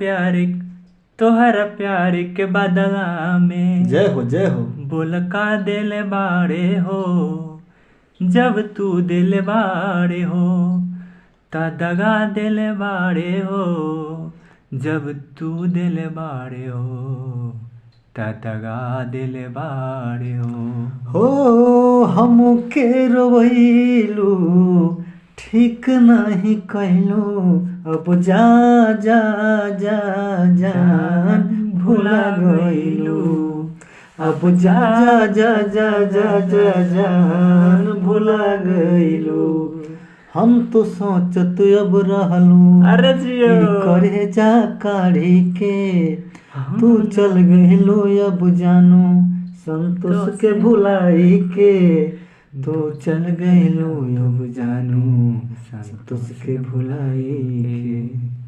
प्यार तोहरा प्यार के बदला में जय हो जय हो। बोल का दिल बाड़े हो, जब तू दिल बाड़े हो ता दगा दिल बाड़े हो, जब तू दिल बाड़े हो ता दगा दिल बाड़े हो। हमके रोइलू ठीक नहीं कहलू, अब जा जा जा जान भुला गइलू, अब जा जा जा जा जा जान भुला गइलू। हम तो सोचत अब रहलू अरे जियो करे जा काढ़ी के, तू चल गइलू अब जानू संतोष के भुलाई के, तू चल गइलू अब जानू संतोष के भुलाई के।